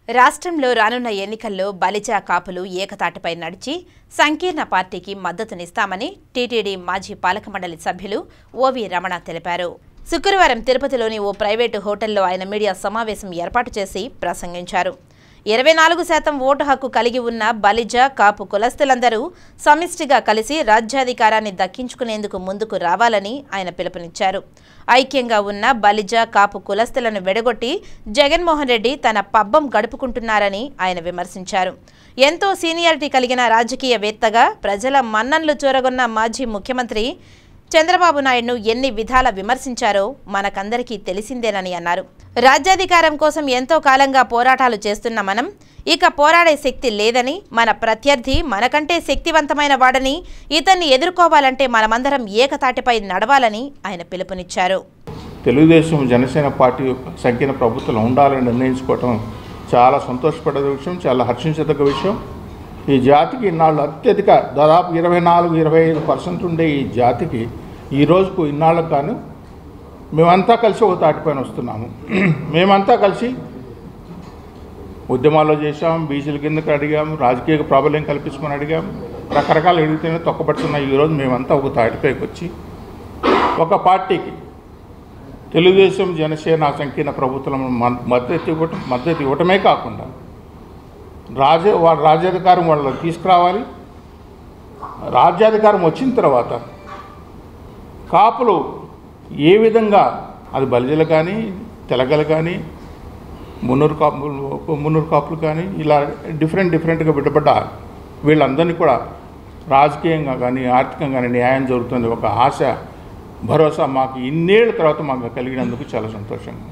రాష్ట్రంలో రానున్న ఎన్నికల్లో బలిజ కాపులు ఏకతాటిపై నడిచి సంకీర్ణ పార్టీకి మద్దతునిస్తామని టీటీడీ మాజీ పాలక మండలి సభ్యులు ఓవి రమణ తెలిపారు. శుక్రవారం తిరుపతిలోని ఓ ప్రైవేటు హోటల్లో ఆయన మీడియా సమావేశం ఏర్పాటు చేసి ప్రసంగించారు. 24% ఓటు హక్కు కలిగి ఉన్న బలిజ కాపు కులస్తులందరూ సమిష్టిగా కలిసి రాజ్యాధికారాన్ని దక్కించుకునేందుకు ముందుకు రావాలని ఆయన పిలుపునిచ్చారు. ఐక్యంగా ఉన్న బలిజ కాపు కులస్తులను వెడగొట్టి జగన్మోహన్ రెడ్డి తన పబ్బం గడుపుకుంటున్నారని ఆయన విమర్శించారు. ఎంతో సీనియారిటీ కలిగిన రాజకీయవేత్తగా ప్రజల మన్ననలు చూరగొన్న మాజీ ముఖ్యమంత్రి చంద్రబాబు నాయుడును ఎన్ని విధాల విమర్శించారో మనకందరికీ తెలిసిందేనని అన్నారు. రాజ్యాధికారం కోసం ఎంతో కాలంగా పోరాటాలు చేస్తున్న మనం ఇక పోరాడే శక్తి లేదని, మన ప్రత్యర్థి మనకంటే శక్తివంతమైన వాడని, ఇతన్ని ఎదుర్కోవాలంటే మనమందరం ఏకతాటిపై నడవాలని ఆయన పిలుపునిచ్చారు. తెలుగుదేశం జనసేన పార్టీ సంకీర్ణ ప్రభుత్వం ఉండాలని నిర్ణయించుకోవటం చాలా సంతోషపడే విషయం, చాలా హర్షించదగ్గ విషయం. ఈ జాతికి ఇన్నాళ్ళు అత్యధిక దాదాపు 24-25% ఉండే ఈ జాతికి ఈ రోజుకు ఇన్నాళ్ళకు గాను మేమంతా కలిసి ఒక తాటిపైన వస్తున్నాము. మేమంతా కలిసి ఉద్యమాల్లో చేశాం, బీసీల కిందకి అడిగాం, రాజకీయ ప్రాబల్యం కల్పించుకొని అడిగాం, రకరకాలు అడిగితేనే తొక్కబడుతున్న ఈరోజు మేమంతా ఒక తాటిపైకి వచ్చి ఒక పార్టీకి తెలుగుదేశం జనసేన సంకీర్ణ ప్రభుత్వం మద్దతు ఇవ్వటమే కాకుండా రాజ్యాధికారం వాళ్ళని తీసుకురావాలి. రాజ్యాధికారం వచ్చిన తర్వాత కాపులు ఏ విధంగా, అది బలిజలు కానీ, తెలగలు కానీ, మున్నూరు కాపులు కానీ, ఇలా డిఫరెంట్గా బిడ్డపడ్డ వీళ్ళందరినీ కూడా రాజకీయంగా కానీ ఆర్థికంగా కానీ న్యాయం జరుగుతుంది ఒక ఆశ, భరోసా మాకు ఇన్నేళ్ల తర్వాత మాకు కలిగినందుకు చాలా సంతోషంగా.